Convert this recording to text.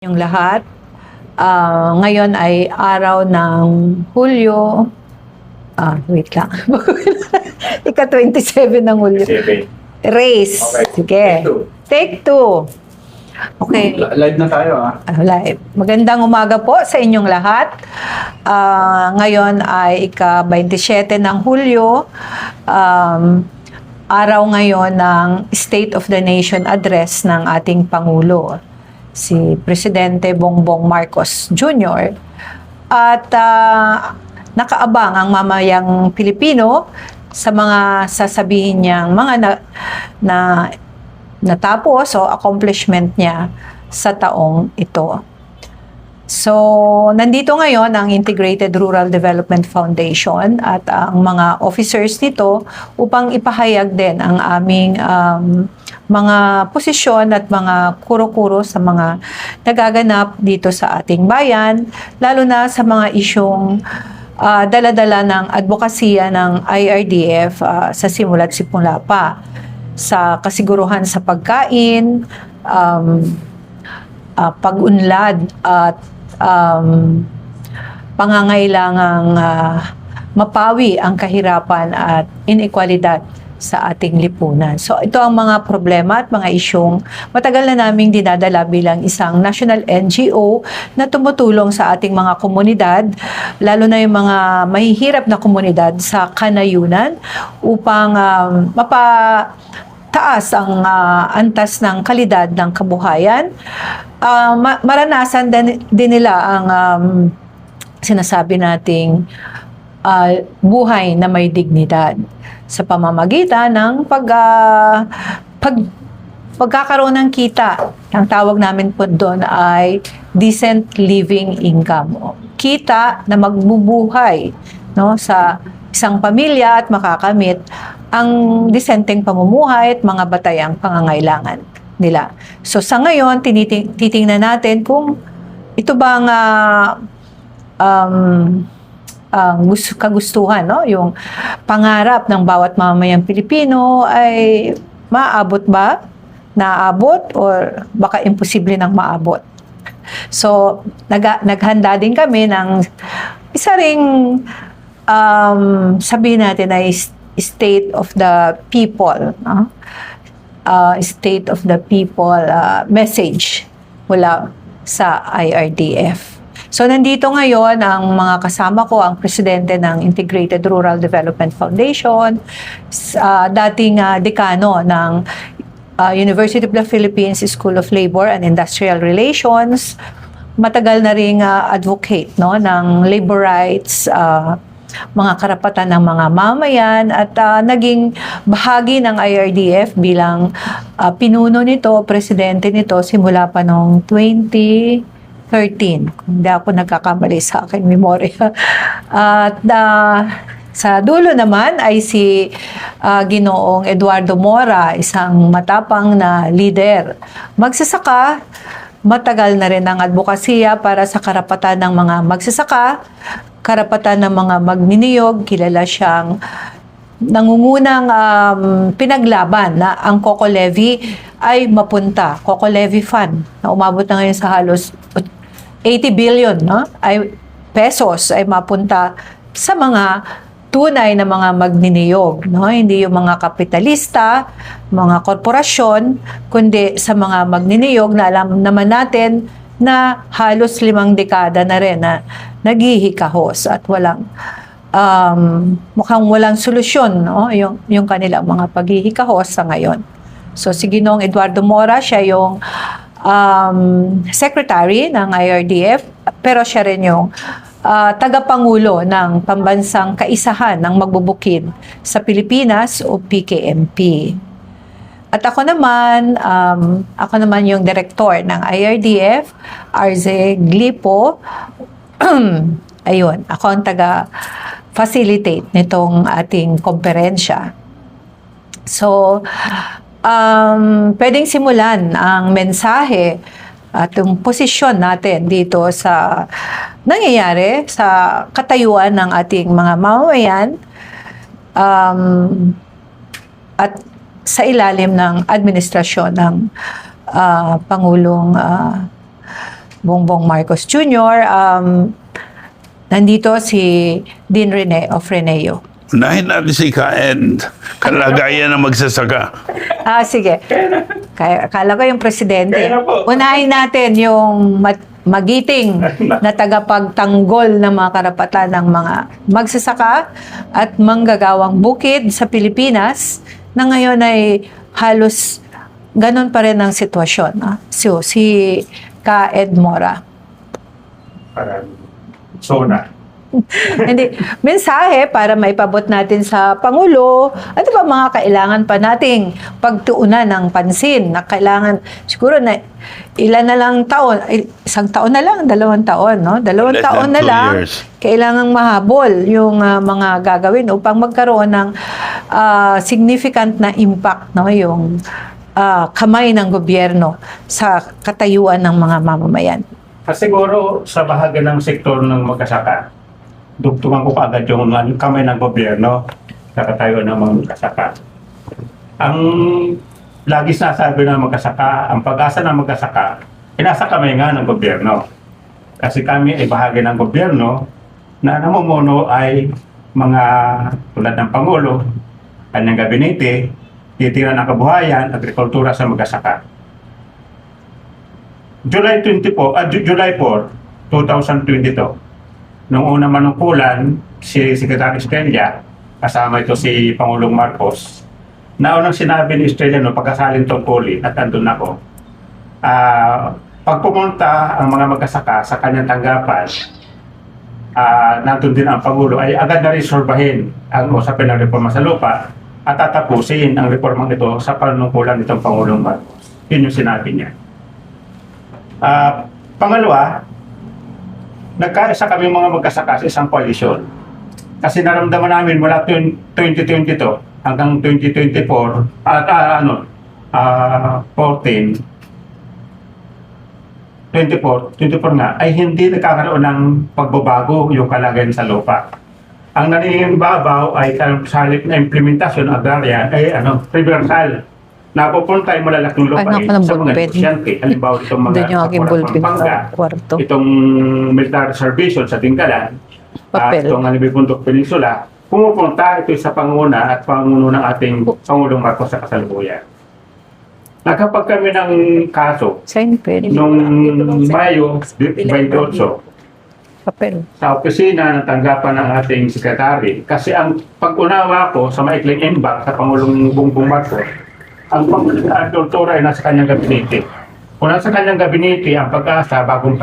Yung lahat. Ngayon ay araw ng Hulyo. Wait lang. Ika-27 ng Hulyo. Race. Okay. Sige. Take two. Okay. Live na tayo Live. Magandang umaga po sa inyong lahat. Ngayon ay ika-27 ng Hulyo. Araw ngayon ng State of the Nation Address ng ating Pangulo, si Presidente Bongbong Marcos Jr. At nakaabang ang mamayang Pilipino sa mga sasabihin niyang mga natapos o accomplishment niya sa taong ito. So, nandito ngayon ang Integrated Rural Development Foundation at ang mga officers nito upang ipahayag din ang aming mga posisyon at mga kuro-kuro sa mga nagaganap dito sa ating bayan, lalo na sa mga isyong dala-dala ng advokasya ng IRDF sa simula't simula pa, sa kasiguruhan sa pagkain, pag-unlad at pangangailangang mapawi ang kahirapan at inequalidad sa ating lipunan. So ito ang mga problema at mga isyong matagal na naming dinadala bilang isang national NGO na tumutulong sa ating mga komunidad, lalo na yung mga mahihirap na komunidad sa kanayunan upang mapataas ang antas ng kalidad ng kabuhayan. Maranasan din nila ang sinasabi nating buhay na may dignidad sa pamamagitan ng pagkakaroon ng kita. Ang tawag namin po doon ay decent living income. Kita na magbubuhay, no, sa isang pamilya at makakamit ang disenteng pamumuhay at mga batayang pangangailangan nila. So sa ngayon, titingnan natin kung ito bang kagustuhan, no? Yung pangarap ng bawat mamamayang Pilipino ay maabot ba? Naabot or baka imposible nang maabot. So naghanda din kami ng isa ring sabihin natin ay state of the people, no? State of the people message mula sa IRDF. So nandito ngayon ang mga kasama ko, ang presidente ng Integrated Rural Development Foundation, dating dekano ng University of the Philippines School of Labor and Industrial Relations, matagal na ring advocate, no, ng labor rights, mga karapatan ng mga mamayan, at naging bahagi ng IRDF bilang pinuno nito, presidente nito simula pa noong 2013, kung hindi ako nagkakamali sa aking memorya. At sa dulo naman ay si Ginoong Eduardo Mora, isang matapang na leader. Magsasaka, matagal na rin ang advokasya para sa karapatan ng mga magsasaka, karapatan ng mga magniniyog. Kilala siyang nangungunang pinaglaban na ang Coco Levy ay mapunta, Coco Levy Fund, na umabot na ngayon sa halos 80 billion, no, ay pesos ay mapunta sa mga tunay na mga magniniyog, no? Hindi yung mga kapitalista, mga korporasyon, kundi sa mga magniniyog na alam naman natin na halos 5 dekada na rin na naghihikahos at walang mukhang walang solusyon, no? Yung kanilang mga paghihikahos sa ngayon. So si Ginoong Eduardo Mora, siya yung secretary ng IRDF, pero siya rin yung tagapangulo ng Pambansang Kaisahan ng Magbubukid sa Pilipinas o PKMP. At ako naman yung direktor ng IRDF, Arze Glipo. Ayun, ako ang taga-facilitate nitong ating komperensya. So, pwedeng simulan ang mensahe at yung posisyon natin dito sa nangyayari sa katayuan ng ating mga mamamayan at sa ilalim ng administrasyon ng Pangulong Bongbong Marcos Jr., nandito si Dean Rene of Reneo. Unahin natin si Kaed. Kalagayan ng magsasaka. Sige. Akala ko yung presidente. Kaya na po. Unahin natin yung magiting na tagapagtanggol ng mga karapatan ng mga magsasaka at manggagawang bukid sa Pilipinas na ngayon ay halos ganun pa rin ang sitwasyon. So, si Kaed Mora. Parang zona. Hindi, mensahe para maipabot natin sa Pangulo, ano ba mga kailangan pa nating pagtuunan ng pansin na kailangan, siguro na ilan na lang taon, isang taon na lang, 2 taon, no? 2 Less taon na than 2 lang, years. kailangang mahabol yung mga gagawin upang magkaroon ng significant na impact, no? Yung kamay ng gobyerno sa katayuan ng mga mamamayan. Siguro sa bahagi ng sektor ng magkasaka, dugtungan ko kaagad yung kamay ng gobyerno sa katayuan ng mga magkasaka. Ang lagi sinasabi ng magkasaka, ang pag-asa ng magkasaka, nasa kamay nga ng gobyerno. Kasi kami ay bahagi ng gobyerno na namumuno ay mga tulad ng Pangulo, kanyang gabinete, titira ng kabuhayan, agrikultura sa magkasaka. July 4, 2022, nung unang manungkulan, si Secretary Estrella, kasama ito si Pangulong Marcos, na unang sinabi ni Estrella no pagkasalin tungkulin at andun ako, pag pumunta ang mga magkasaka sa kanyang tanggapan, nandun din ang Pangulo, ay agad na resolbahin ang usapin ng reforma sa lupa at tatapusin ang reformang ito sa panungkulan nitong Pangulong Marcos. Yun yung sinabi niya. Pangalawa, nagkaisa kami mga magkasaka sa isang koalisyon. Kasi naramdaman namin mula 2022 hanggang 2024 at 24 nga ay hindi nagkakaroon ng pagbabago yung kalagayan sa lupa. Ang naging babaw ay sa halip na implementasyon agrarya ay reversal. Napupunta ay malalaking lupa Ano ka ng sa mga bulpen? negosyante. Halimbawa itong mga Doon yung aking bulpen Pampanga, sa kwarto. itong military reservation sa Tinggalan, at Papel. itong Alibibundok Peninsula, pumupunta ito sa panguna at panguno ng ating Pangulong Marcos sa kasalukuyan. Nagkapag kami ng kaso Sign pen. noong Mayo 28 Papel. sa opisina ng tanggapan ng ating sekretary kasi ang pag-unawa ko sa maikling imbak sa Pangulong Bongbong Marcos, ang pangulong agrikultura ay nasa kanyang gabinete. Kung nasa kanyang gabinete ang pag-asa bagong